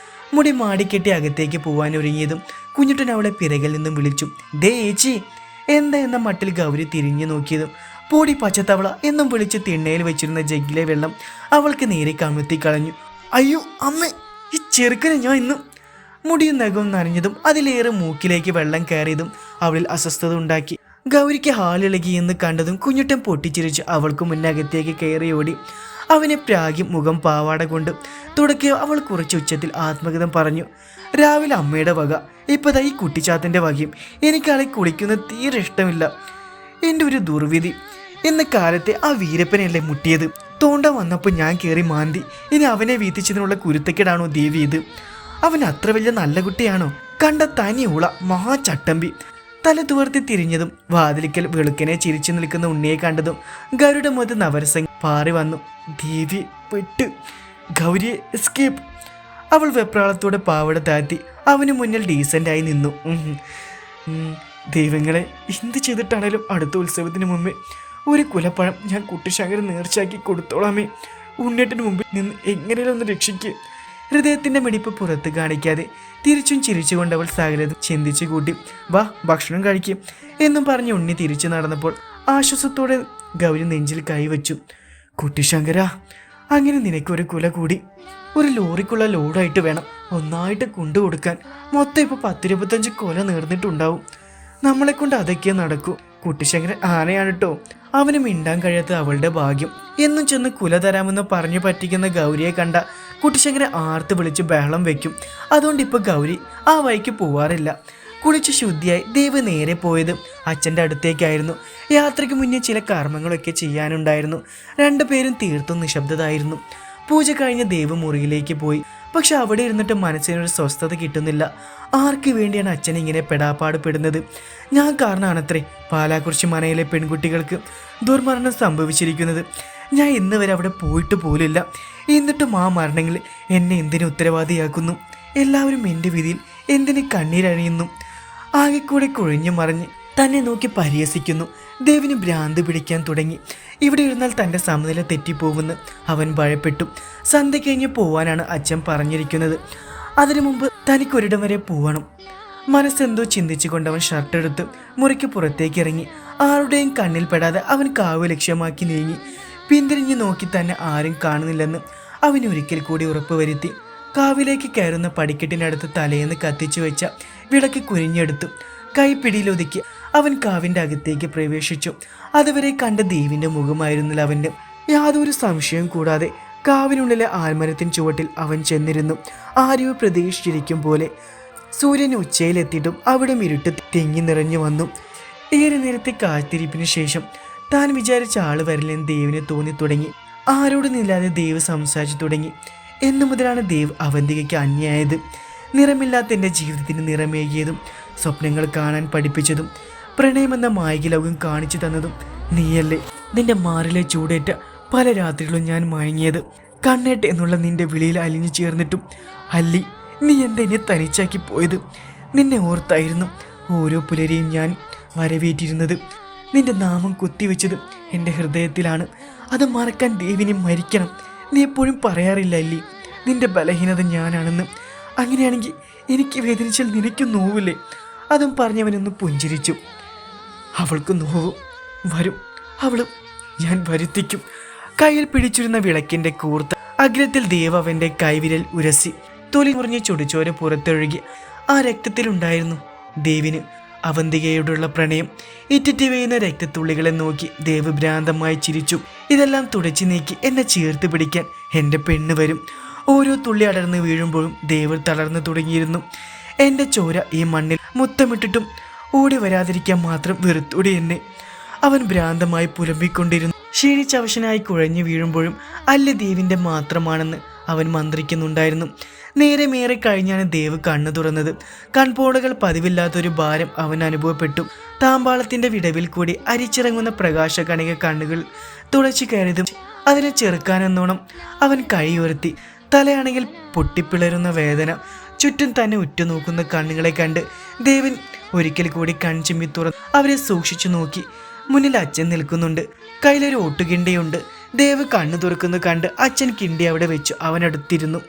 മുടി മാടിക്കെട്ടി അകത്തേക്ക് പോവാൻ ഒരുങ്ങിയതും കുഞ്ഞുട്ടൻ അവളെ പിറകിൽ നിന്നും വിളിച്ചു. ദേ ഏച്ചി. എന്താ എന്ന മട്ടിൽ ഗൗരി തിരിഞ്ഞു നോക്കിയതും പൊടി പച്ചത്തവള എന്നും വിളിച്ച് തിണ്ണയിൽ വെച്ചിരുന്ന ജഗ്ഗിലെ വെള്ളം അവൾക്ക് നേരെ കമിഴ്ത്തി കളഞ്ഞു. അയ്യോ അമ്മേ, ഈ ചെറുക്കനെ ഞാൻ ഇന്നും. മുടിയും നഖവും നനഞ്ഞതും അതിലേറെ മൂക്കിലേക്ക് വെള്ളം കയറിയതും അവളിൽ അസ്വസ്ഥത ഉണ്ടാക്കി. ഗൗരിക്ക് ഹാലിളകിയെന്ന് കണ്ടതും കുഞ്ഞുട്ടൻ പൊട്ടിച്ചിരിച്ച് അവൾക്ക് മുന്നകത്തേക്ക് കയറി ഓടി. അവനെ പ്രാഗി മുഖം പാവാട കൊണ്ട് തുടക്കിയോ അവൾ കുറച്ച് ഉച്ചത്തിൽ ആത്മഗതം പറഞ്ഞു. രാവിലെ അമ്മയുടെ വക, ഇപ്പതാ ഈ കുട്ടിച്ചാത്തൻ്റെ വകയും. എനിക്കാളെ കുളിക്കുന്നത് തീരെ ഇഷ്ടമില്ല. എൻ്റെ ഒരു ദുർവിധി. എന്ന കാലത്തെ ആ വീരപ്പനല്ലേ മുട്ടിയത്. തോണ്ട വന്നപ്പോൾ ഞാൻ കയറി മാന്തി. ഇനി അവനെ വീത്തിച്ചതിനുള്ള കുരുത്തക്കേടാണോ ദേവി ഇത്? അവൻ അത്ര വലിയ നല്ല കുട്ടിയാണോ? കണ്ട തനിയുള്ള മഹാചട്ടമ്പി. തല തുവർത്തി തിരിഞ്ഞതും വാതിലിക്കൽ വെളുക്കനെ ചിരിച്ചു നിൽക്കുന്ന ഉണ്ണിയെ കണ്ടതും ഗൗരിയുടെ മുഖത്ത് നവരസം പാറി വന്നു. ദേവി പെട്ട്. ഗൗരിയെ എസ്കേപ്പ്. അവൾ വെപ്രാളത്തോടെ പാവട താഴ്ത്തി അവന് മുന്നിൽ ഡീസൻ്റായി നിന്നു. ദൈവങ്ങളെ, എന്ത് ചെയ്തിട്ടാണേലും അടുത്ത ഉത്സവത്തിന് മുമ്പേ ഒരു കുലപ്പഴം ഞാൻ കുട്ടിശങ്കരൻ നേർച്ചയാക്കി കൊടുത്തോളാമേ. ഉണ്ണിയേട്ടന് മുമ്പിൽ നിന്ന് എങ്ങനെയും ഒന്ന് രക്ഷിക്കുക. ഹൃദയത്തിൻ്റെ മിടിപ്പ് പുറത്ത് കാണിക്കാതെ തിരിച്ചും ചിരിച്ചുകൊണ്ട് അവൾ സകലതും ചിന്തിച്ചു കൂട്ടി. വാ, ഭക്ഷണം കഴിക്കും എന്നും പറഞ്ഞ് ഉണ്ണി തിരിച്ചു നടന്നപ്പോൾ ആശ്വാസത്തോടെ ഗൗരി നെഞ്ചിൽ കൈവച്ചു. കുട്ടിശങ്കര, അങ്ങനെ നിനക്കൊരു കുല കൂടി. ഒരു ലോറിക്കുള്ള ലോഡായിട്ട് വേണം ഒന്നായിട്ട് കൊണ്ടുകൊടുക്കാൻ. മൊത്തം ഇപ്പോൾ 10-25 കൊല നേർന്നിട്ടുണ്ടാവും. നമ്മളെ കൊണ്ട് അതൊക്കെ നടക്കൂ. കുട്ടിശങ്കരൻ ആനയാണ് കേട്ടോ. അവന് മിണ്ടാൻ കഴിയാത്ത അവളുടെ ഭാഗ്യം. എന്നും ചെന്ന് കുല തരാമെന്ന് പറഞ്ഞു പറ്റിക്കുന്ന ഗൗരിയെ കണ്ട കുട്ടിശങ്കരൻ ആർത്ത് വിളിച്ച് ബഹളം വെക്കും. അതുകൊണ്ട് ഇപ്പോൾ ഗൗരി ആ വഴിക്ക് പോവാറില്ല. കുളിച്ച് ശുദ്ധിയായി ദേവ് നേരെ പോയത് അച്ഛൻ്റെ അടുത്തേക്കായിരുന്നു. യാത്രയ്ക്ക് മുന്നേ ചില കർമ്മങ്ങളൊക്കെ ചെയ്യാനുണ്ടായിരുന്നു. രണ്ടുപേരും തീർത്തും നിശബ്ദതായിരുന്നു. പൂജ കഴിഞ്ഞ് ദേവ് മുറിയിലേക്ക് പോയി. പക്ഷെ അവിടെ ഇരുന്നിട്ട് മനസ്സിനൊരു സ്വസ്ഥത കിട്ടുന്നില്ല. ആർക്ക് വേണ്ടിയാണ് അച്ഛൻ ഇങ്ങനെ പെടാപ്പാട് പെടുന്നത്? ഞാൻ കാരണമാണത്രേ പാലാക്കുറിശി മനയിലെ പെൺകുട്ടികൾക്ക് ദുർമരണം സംഭവിച്ചിരിക്കുന്നത്. ഞാൻ ഇന്ന് വരെ അവിടെ പോയിട്ട് പോലില്ല. എന്നിട്ടും ആ മരണങ്ങളിൽ എന്നെ എന്തിനു ഉത്തരവാദിയാക്കുന്നു? എല്ലാവരും എൻ്റെ വിധിയിൽ എന്തിന് കണ്ണീരണിയുന്നു? ആകെ കൂടെ കുഴിഞ്ഞു മറിഞ്ഞ് തന്നെ നോക്കി പരിഹസിക്കുന്നു. ദേവിന് ഭ്രാന്ത് പിടിക്കാൻ തുടങ്ങി. ഇവിടെ ഇരുന്നാൽ തൻ്റെ സമനില തെറ്റിപ്പോകുമെന്ന് അവൻ ഭയപ്പെട്ടു. സന്ധ്യ കഴിഞ്ഞ് പോവാനാണ് അച്ഛൻ പറഞ്ഞിരിക്കുന്നത്. അതിനു മുമ്പ് തനിക്കൊരിടം വരെ പോവണം. മനസ്സെന്തോ ചിന്തിച്ചുകൊണ്ട് അവൻ ഷർട്ടെടുത്ത് മുറിക്ക് പുറത്തേക്ക് ഇറങ്ങി. ആരുടെയും കണ്ണിൽ പെടാതെ അവൻ കാവ് ലക്ഷ്യമാക്കി നീങ്ങി. പിന്തിരിഞ്ഞ് നോക്കി തന്നെ ആരും കാണുന്നില്ലെന്ന് അവൻ ഒരിക്കൽ കൂടി ഉറപ്പുവരുത്തി. കാവിലേക്ക് കയറുന്ന പടിക്കെട്ടിനടുത്ത് തലേന്ന് കത്തിച്ചു വെച്ച വിളക്ക് കുനിഞ്ഞെടുത്തു. കൈപ്പിടിയിലൊതുക്കി അവൻ കാവിൻ്റെ അകത്തേക്ക് പ്രവേശിച്ചു. അതുവരെ കണ്ട ദേവിൻ്റെ മുഖമായിരുന്നില്ല അവൻ്റെ. യാതൊരു സംശയവും കൂടാതെ കാവിനുള്ളിലെ ആൽമരത്തിൻ ചുവട്ടിൽ അവൻ ചെന്നിരുന്നു. ആരെയോ പ്രതീക്ഷിച്ചിരിക്കും പോലെ. സൂര്യൻ ഉച്ചയിലെത്തിയിട്ടും അവിടെ ഇരുട്ട് തിങ്ങി നിറഞ്ഞു വന്നു. ഏറെ നേരത്തെ കാത്തിരിപ്പിന് ശേഷം താൻ വിചാരിച്ച ആള് വരില്ലെന്ന് ദേവിന് തോന്നി തുടങ്ങി. ആരോടുമില്ലാതെ ദേവ് സംസാരിച്ചു തുടങ്ങി. എന്നു മുതലാണ് ദേവ് അവന്തികയ്ക്ക് അന്യായത്? നിറമില്ലാത്ത എൻ്റെ ജീവിതത്തിന് നിറമേകിയതും സ്വപ്നങ്ങൾ കാണാൻ പഠിപ്പിച്ചതും പ്രണയമെന്ന മായിക ലോകം കാണിച്ചു തന്നതും നീയല്ലേ? നിന്റെ മാറിലെ ചൂടേറ്റ പല രാത്രികളും ഞാൻ മയങ്ങിയത് കണ്ണേട്ട് എന്നുള്ള നിന്റെ വിളിയിൽ അലിഞ്ഞു ചേർന്നിട്ടും അല്ലി, നീ എന്തെന്നെ തനിച്ചാക്കി പോയത്? നിന്നെ ഓർത്തായിരുന്നു ഓരോ പുലരെയും ഞാൻ വരവേറ്റിരുന്നത്. നിന്റെ നാമം കുത്തിവെച്ചത് എൻ്റെ ഹൃദയത്തിലാണ്. അത് മറക്കാൻ ദേവിനെ മരിക്കണം. നീ എപ്പോഴും പറയാറില്ല അല്ലി, നിന്റെ ബലഹീനത ഞാനാണെന്ന്. അങ്ങനെയാണെങ്കിൽ എനിക്ക് വേദനിച്ചാൽ നിനക്ക് നോവില്ലേ? അതും പറഞ്ഞവനൊന്ന് പുഞ്ചിരിച്ചു. അവൾക്ക് നോവും വരും, അവളും ഞാൻ വരുത്തിക്കും. കയ്യിൽ പിടിച്ചിരുന്ന വിളക്കിൻ്റെ കൂർത്ത അഗ്രത്തിൽ ദേവ് അവൻ്റെ കൈവിരൽ ഉരസി. തൊലി മുറിഞ്ഞ് ചൊടിച്ചോര പുറത്തൊഴുകി. ആ രക്തത്തിലുണ്ടായിരുന്നു ദേവിന് അവന്തികയോടുള്ള പ്രണയം. ഇറ്റിറ്റ് വീഴുന്ന രക്തത്തുള്ളികളെ നോക്കി ദേവ് ഭ്രാന്തമായി ചിരിച്ചു. ഇതെല്ലാം തുടച്ചു നീക്കി എന്നെ ചേർത്ത് പിടിക്കാൻ എൻ്റെ പെണ്ണ് വരും. ഓരോ തുള്ളി അടർന്ന് വീഴുമ്പോഴും ദേവ് തളർന്നു തുടങ്ങിയിരുന്നു. എൻ്റെ ചോര ഈ മണ്ണിൽ മുത്തമിട്ടിട്ടും ഓടി വരാതിരിക്കാൻ മാത്രം വെറുത്തൂടി എന്നെ. അവൻ ഭ്രാന്തമായി പുലമ്പിക്കൊണ്ടിരുന്നു. ക്ഷീണിച്ചവശനായി കുഴഞ്ഞു വീഴുമ്പോഴും അല്ല ദേവിൻ്റെ മാത്രമാണെന്ന് അവൻ മന്ത്രിക്കുന്നുണ്ടായിരുന്നു. നേരെ കഴിഞ്ഞാണ് ദേവ് കണ്ണു തുറന്നത്. കൺപോളകൾ പതിവില്ലാത്തൊരു ഭാരം അവൻ അനുഭവപ്പെട്ടു. താമ്പാളത്തിൻ്റെ വിടവിൽ കൂടി അരിച്ചിറങ്ങുന്ന പ്രകാശകണിക കണ്ണുകൾ തുളച്ചു കയറിയതും അതിനെ ചെറുക്കാനെന്നോണം അവൻ കൈ ഉയർത്തി. തലയാണെങ്കിൽ പൊട്ടിപ്പിളരുന്ന വേദന. ചുറ്റും തന്നെ ഉറ്റുനോക്കുന്ന കണ്ണുകളെ കണ്ട് ദേവൻ ഒരിക്കൽ കൂടി കൺചിമ്മി തുറന്ന് അവരെ സൂക്ഷിച്ചു നോക്കി. മുന്നിൽ അച്ഛൻ നിൽക്കുന്നുണ്ട്. കയ്യിലൊരു ഒട്ടുകിണ്ടിയുണ്ട്. ദേവ് കണ്ണു തുറക്കുന്നു കണ്ട് അച്ഛൻ കിണ്ടി അവിടെ വെച്ചു അവനടുത്തിരുന്നു.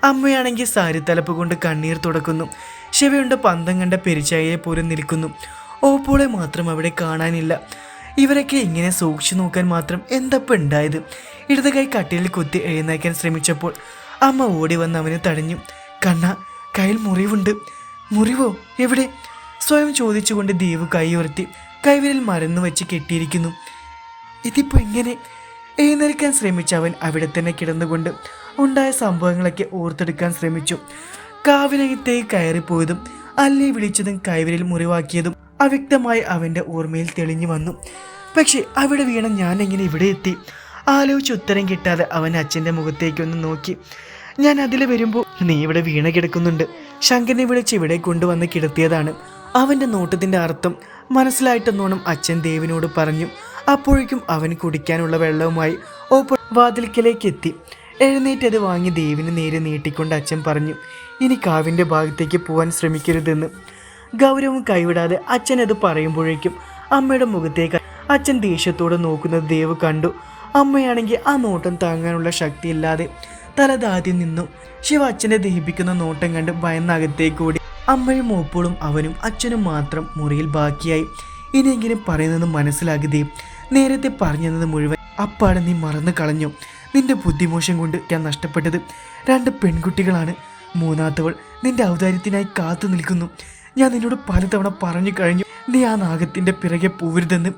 അമ്മയാണെങ്കിൽ സാരി തലപ്പ് കൊണ്ട് കണ്ണീർ തുടക്കുന്നു. ശിവയുണ്ട് പന്തം കണ്ട പെരിച്ചായയെ പോലും നിൽക്കുന്നു. ഓപ്പോളെ മാത്രം അവിടെ കാണാനില്ല. ഇവരൊക്കെ ഇങ്ങനെ സൂക്ഷിച്ചു നോക്കാൻ മാത്രം എന്തപ്പം ഉണ്ടായത്? ഇടത് കൈ കട്ടിലിൽ കുത്തി എഴുന്നേക്കാൻ ശ്രമിച്ചപ്പോൾ അമ്മ ഓടി വന്ന് അവനെ തടഞ്ഞു. കണ്ണ, കയ്യിൽ മുറിവുണ്ട്. മുറിവോ? എവിടെ? സ്വയം ചോദിച്ചുകൊണ്ട് ദേവ് കൈ ഉയർത്തി. കൈവിരൽ മറന്നു വെച്ച് കെട്ടിയിരിക്കുന്നു. ഇതിപ്പോൾ എങ്ങനെ? എഴുന്നേൽക്കാൻ ശ്രമിച്ച അവൻ അവിടെ തന്നെ കിടന്നുകൊണ്ട് ഉണ്ടായ സംഭവങ്ങളൊക്കെ ഓർത്തെടുക്കാൻ ശ്രമിച്ചു. കാവിലകത്തേക്ക് കയറിപ്പോയതും അല്ലേ വിളിച്ചതും കൈവിരൽ മുറിവാക്കിയതും അവ്യക്തമായി അവൻ്റെ ഓർമ്മയിൽ തെളിഞ്ഞു വന്നു. പക്ഷെ അവിടെ വീണ ഞാൻ എങ്ങനെ ഇവിടെ എത്തി? ആലോചിച്ച് ഉത്തരം കിട്ടാതെ അവൻ അച്ഛൻ്റെ മുഖത്തേക്കൊന്ന് നോക്കി. ഞാൻ അതിൽ വരുമ്പോൾ നീ ഇവിടെ വീണ കിടക്കുന്നുണ്ട്. ശങ്കരനെ വിളിച്ച് ഇവിടെ കൊണ്ടുവന്ന് കിടത്തിയതാണ്. അവൻ്റെ നോട്ടത്തിൻ്റെ അർത്ഥം മനസ്സിലായിട്ടെന്നോണം അച്ഛൻ ദേവിനോട് പറഞ്ഞു. അപ്പോഴേക്കും അവൻ കുടിക്കാനുള്ള വെള്ളവുമായി ഓപ്പൺ വാതിൽക്കലേക്ക് എത്തി. എഴുന്നേറ്റത് വാങ്ങി ദേവിന് നേരെ നീട്ടിക്കൊണ്ട് അച്ഛൻ പറഞ്ഞു, ഇനി കാവിൻ്റെ ഭാഗത്തേക്ക് പോകാൻ ശ്രമിക്കരുതെന്ന്. ഗൗരവം കൈവിടാതെ അച്ഛൻ അത് പറയുമ്പോഴേക്കും അമ്മയുടെ മുഖത്തേക്ക് അച്ഛൻ ദേഷ്യത്തോടെ നോക്കുന്നത് ദേവ് കണ്ടു. അമ്മയാണെങ്കിൽ ആ നോട്ടം താങ്ങാനുള്ള ശക്തിയില്ലാതെ തലതാദ്യം നിന്നു. ശിവ അച്ഛനെ ദഹിപ്പിക്കുന്ന നോട്ടം കണ്ട് ഭയന്നകത്തേക്ക് ഓടി. അമ്മയും മോപ്പോളും അവനും അച്ഛനും മാത്രം മുറിയിൽ ബാക്കിയായി. ഇനിയെങ്കിലും പറയുന്നത് മനസ്സിലാക്കി. നേരത്തെ പറഞ്ഞത് മുഴുവൻ അപ്പാടെ നീ മറന്നു കളഞ്ഞു. നിന്റെ ബുദ്ധിമോശം കൊണ്ട് ഞാൻ നഷ്ടപ്പെട്ടത് 2 പെൺകുട്ടികളാണ്. മൂന്നാമത്തവൾ നിന്റെ ഔദാര്യത്തിനായി കാത്തു നിൽക്കുന്നു. ഞാൻ നിന്നോട് പലതവണ പറഞ്ഞു കഴിഞ്ഞു, നീ ആ നാഗത്തിൻ്റെ പിറകെ പോവരുതെന്ന്.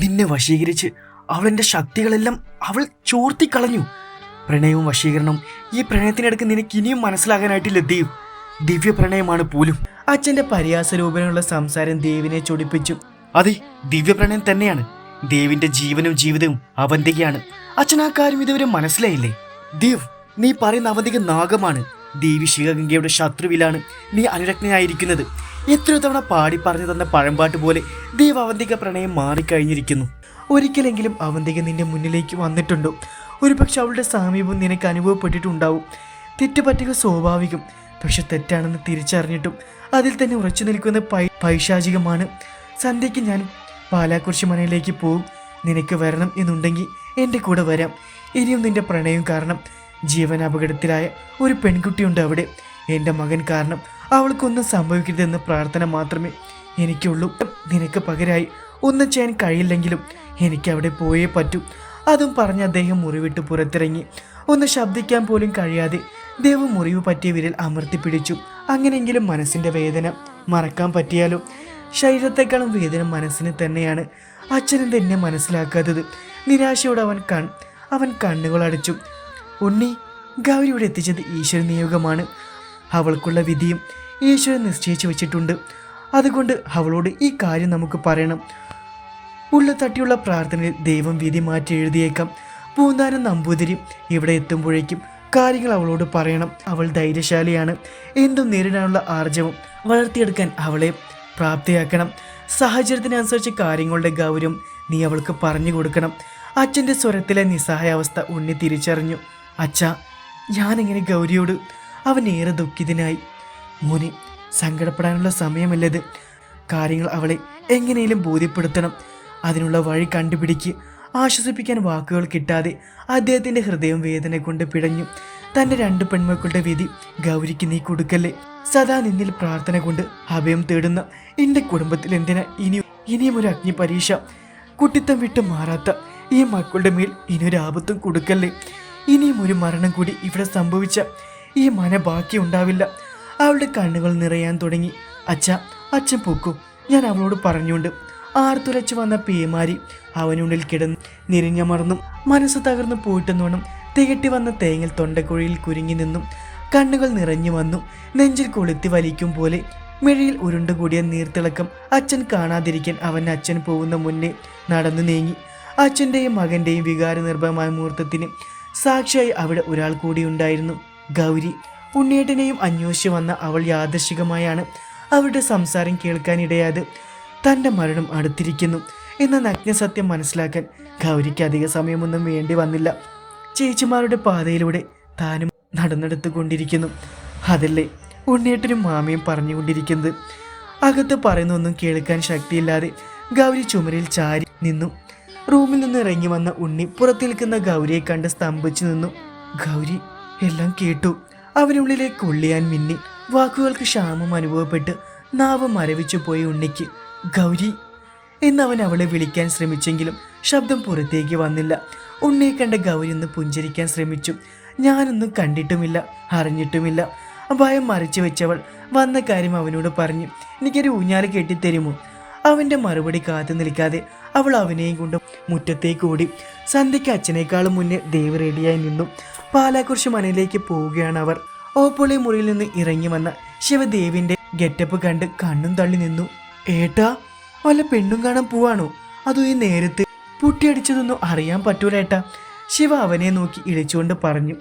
നിന്നെ വശീകരിച്ച് അവളെൻ്റെ ശക്തികളെല്ലാം അവൾ ചോർത്തിക്കളഞ്ഞു. പ്രണയവും വശീകരണവും, ഈ പ്രണയത്തിനിടയ്ക്ക് നിനക്ക് ഇനിയും മനസ്സിലാകാനായിട്ടില്ല ദേവ്. ദിവ്യപ്രണയമാണ് പോലും. അച്ഛന്റെ പരിഹാസരൂപനുള്ള സംസാരം ദേവിനെ ചൊടിപ്പിച്ചു. അതെ, ദിവ്യപ്രണയം തന്നെയാണ്. ദേവിന്റെ ജീവനും ജീവിതവും അവന്തികയാണ്. അച്ഛൻ ആ കാര്യം ഇതുവരെ മനസ്സിലായില്ലേ? ദേവ്, നീ പറയുന്ന അവന്തിക നാഗമാണ്. ദേവി ശിവഗംഗയുടെ ശത്രുവിലാണ് നീ അനുരക്തനായിരിക്കുന്നത്. എത്ര തവണ പാടി പറഞ്ഞു തന്ന പഴമ്പാട്ട് പോലെ ദേവ് അവന്തിക പ്രണയം മാറിക്കഴിഞ്ഞിരിക്കുന്നു. ഒരിക്കലെങ്കിലും അവന്തിക നിന്റെ മുന്നിലേക്ക് വന്നിട്ടുണ്ടോ? ഒരുപക്ഷെ അവളുടെ സാമീപ്യം നിനക്ക് അനുഭവപ്പെട്ടിട്ടുണ്ടാവും. തെറ്റുപറ്റുക സ്വാഭാവികം. പക്ഷെ തെറ്റാണെന്ന് തിരിച്ചറിഞ്ഞിട്ടും അതിൽ തന്നെ ഉറച്ചു നിൽക്കുന്ന പൈശാചികമാണ്. സന്ധ്യയ്ക്ക് ഞാൻ പാലാക്കുറിശി മനയിലേക്ക് പോവും. നിനക്ക് വരണം എന്നുണ്ടെങ്കിൽ എൻ്റെ കൂടെ വരാം. ഇനിയും നിന്റെ പ്രണയം കാരണം ജീവൻ അപകടത്തിലായ ഒരു പെൺകുട്ടിയുണ്ട് അവിടെ. എൻ്റെ മകൻ കാരണം അവൾക്കൊന്നും സംഭവിക്കരുതെന്ന പ്രാർത്ഥന മാത്രമേ എനിക്കുള്ളൂ. നിനക്ക് പകരമായി ഒന്നും ചെയ്യാൻ കഴിയില്ലെങ്കിലും എനിക്ക് അവിടെ പോയേ പറ്റൂ. അതും പറഞ്ഞ് അദ്ദേഹം മുറിവിട്ട് പുറത്തിറങ്ങി. ഒന്ന് ശബ്ദിക്കാൻ പോലും കഴിയാതെ ദേവ് മുറിവ് പറ്റിയ വിരൽ അമർത്തി പിടിച്ചു. അങ്ങനെയെങ്കിലും മനസ്സിൻ്റെ വേദന മറക്കാൻ പറ്റിയാലോ? ശരീരത്തെക്കാളും വേദന മനസ്സിന് തന്നെയാണ്. അച്ഛനെന്ത് എന്നെ മനസ്സിലാക്കാത്തത്? നിരാശയോടെ അവൻ കണ്ണുകൾ അടച്ചു. ഉണ്ണി, ഗൗരി ഇവിടെ എത്തിച്ചത് ഈശ്വര നിയോഗമാണ്. അവൾക്കുള്ള വിധിയും ഈശ്വരൻ നിശ്ചയിച്ചു വെച്ചിട്ടുണ്ട്. അതുകൊണ്ട് അവളോട് ഈ കാര്യം നമുക്ക് പറയണം. ഉള്ള തട്ടിയുള്ള പ്രാർത്ഥനയിൽ ദൈവം വിധി മാറ്റി എഴുതിയേക്കാം. പൂന്താനം നമ്പൂതിരി ഇവിടെ എത്തുമ്പോഴേക്കും കാര്യങ്ങൾ അവളോട് പറയണം. അവൾ ധൈര്യശാലിയാണ്. എന്തും നേരിടാനുള്ള ആർജവം വളർത്തിയെടുക്കാൻ അവളെ പ്രാപ്തിയാക്കണം. സാഹചര്യത്തിനനുസരിച്ച് കാര്യങ്ങളുടെ ഗൗരവം നീ അവൾക്ക് പറഞ്ഞു കൊടുക്കണം. അച്ഛൻ്റെ സ്വരത്തിലെ നിസ്സഹായാവസ്ഥ ഉണ്ണി തിരിച്ചറിഞ്ഞു. അച്ഛാ, ഞാനെങ്ങനെ ഗൗരിയോട്? അവൻ ഏറെ ദുഃഖിതനായി. മോനെ, സങ്കടപ്പെടാനുള്ള സമയമല്ലത്. കാര്യങ്ങൾ അവളെ എങ്ങനെയും ബോധ്യപ്പെടുത്തണം. അതിനുള്ള വഴി കണ്ടുപിടിക്കുക. ആശ്വസിപ്പിക്കാൻ വാക്കുകൾ കിട്ടാതെ അദ്ദേഹത്തിൻ്റെ ഹൃദയം വേദന കൊണ്ട് പിടഞ്ഞു. തൻ്റെ 2 പെൺമക്കളുടെ വിധി ഗൗരിക്ക് നീ കൊടുക്കല്ലേ. സദാ നിന്നിൽ പ്രാർത്ഥന കൊണ്ട് അഭയം തേടുന്ന എൻ്റെ കുടുംബത്തിൽ എന്തിനാ ഇനിയും ഒരു അഗ്നി പരീക്ഷ? കുട്ടിത്തം വിട്ട് മാറാത്ത ഈ മക്കളുടെ മേൽ ഇനിയൊരു ആപത്തും കൊടുക്കല്ലേ. ഇനിയും ഒരു മരണം കൂടി ഇവിടെ സംഭവിച്ച ഈ മന ബാക്കി ഉണ്ടാവില്ല. അവളുടെ കണ്ണുകൾ നിറയാൻ തുടങ്ങി. അച്ഛൻ പൊക്കൂ, ഞാൻ അവളോട് പറഞ്ഞുകൊണ്ട്. ആർത്തുലച്ചു വന്ന പേമാരി അവനുള്ളിൽ കിടന്ന് നിരിഞ്ഞമർന്നു. മനസ്സ് തകർന്നു പോയിട്ടെന്നോണം തികട്ടി വന്ന തേങ്ങൽ തൊണ്ടക്കുഴിയിൽ കുരുങ്ങി നിന്നും. കണ്ണുകൾ നിറഞ്ഞു വന്നു. നെഞ്ചിൽ കൊളുത്തി വലിക്കും പോലെ മിഴിയിൽ ഉരുണ്ടുകൂടിയ നീർത്തിളക്കം അച്ഛൻ കാണാതിരിക്കാൻ അവൻ അച്ഛൻ പോകുന്ന മുന്നേ നടന്നു നീങ്ങി. അച്ഛൻ്റെയും മകൻ്റെയും വികാരനിർഭരമായ മുഹൂർത്തത്തിന് സാക്ഷിയായി അവിടെ ഒരാൾ കൂടി ഉണ്ടായിരുന്നു, ഗൗരി. ഉണ്ണിയേട്ടനെയും അന്വേഷിച്ച് വന്ന അവൾ യാദൃശികമായാണ് അവരുടെ സംസാരം കേൾക്കാനിടയായത്. തൻ്റെ മരണം അടുത്തിരിക്കുന്നു എന്ന നഗ്നസത്യം മനസ്സിലാക്കാൻ ഗൗരിക്ക് അധിക സമയമൊന്നും വേണ്ടി വന്നില്ല. ചേച്ചിമാരുടെ പാതയിലൂടെ താനും നടന്നെടുത്തുകൊണ്ടിരിക്കുന്നു. അതല്ലേ ഉണ്ണിയേട്ടനും മാമയും പറഞ്ഞുകൊണ്ടിരിക്കുന്നത്. അകത്ത് പറയുന്നൊന്നും കേൾക്കാൻ ശക്തിയില്ലാതെ ഗൗരി ചുമരിൽ ചാരി നിന്നു. റൂമിൽ നിന്ന് ഇറങ്ങി വന്ന ഉണ്ണി പുറത്തു നിൽക്കുന്ന ഗൗരിയെ കണ്ട് സ്തംഭിച്ചു നിന്നു. ഗൗരി എല്ലാം കേട്ടു. അവനുള്ളിലേക്ക് കൊള്ളിയാൻ മിന്നി. വാക്കുകൾക്ക് ക്ഷാമം അനുഭവപ്പെട്ട് നാവ് മരവിച്ചു പോയി ഉണ്ണിക്ക്. ഗൗരി എന്നവൻ അവളെ വിളിക്കാൻ ശ്രമിച്ചെങ്കിലും ശബ്ദം പുറത്തേക്ക് വന്നില്ല. ഉണ്ണിയെ കണ്ട ഗൗരി ഒന്ന് പുഞ്ചിരിക്കാൻ ശ്രമിച്ചു. ഞാനൊന്നും കണ്ടിട്ടുമില്ല, അറിഞ്ഞിട്ടുമില്ല. ഭയം മറിച്ചു വെച്ചവൾ വന്ന കാര്യം അവനോട് പറഞ്ഞു. എനിക്കൊരു ഊഞ്ഞാല് കെട്ടിത്തരുമോ? അവൻ്റെ മറുപടി കാത്തു നിൽക്കാതെ അവൾ അവനെയും കൊണ്ട് മുറ്റത്തേക്ക് ഓടി. സന്ധ്യയ്ക്ക് അച്ഛനേക്കാളും മുന്നേ ദേവ് റെഡിയായി നിന്നു. പാലാക്കുറിശി മനയിലേക്ക് പോവുകയാണ് അവർ. ഓപ്പോളി മുറിയിൽ നിന്ന് ഇറങ്ങി വന്ന ശിവദേവിൻ്റെ ഗെറ്റപ്പ് കണ്ട് കണ്ണും തള്ളി നിന്നു. ഏട്ടാ, വല്ല പെണ്ണും കാണാൻ പോവാണോ? അതോ ഈ നേരത്ത് പുട്ടിയടിച്ചതൊന്നും അറിയാൻ പറ്റൂല ഏട്ടാ. ശിവ അവനെ നോക്കി ഇളിച്ചുകൊണ്ട് പറഞ്ഞു.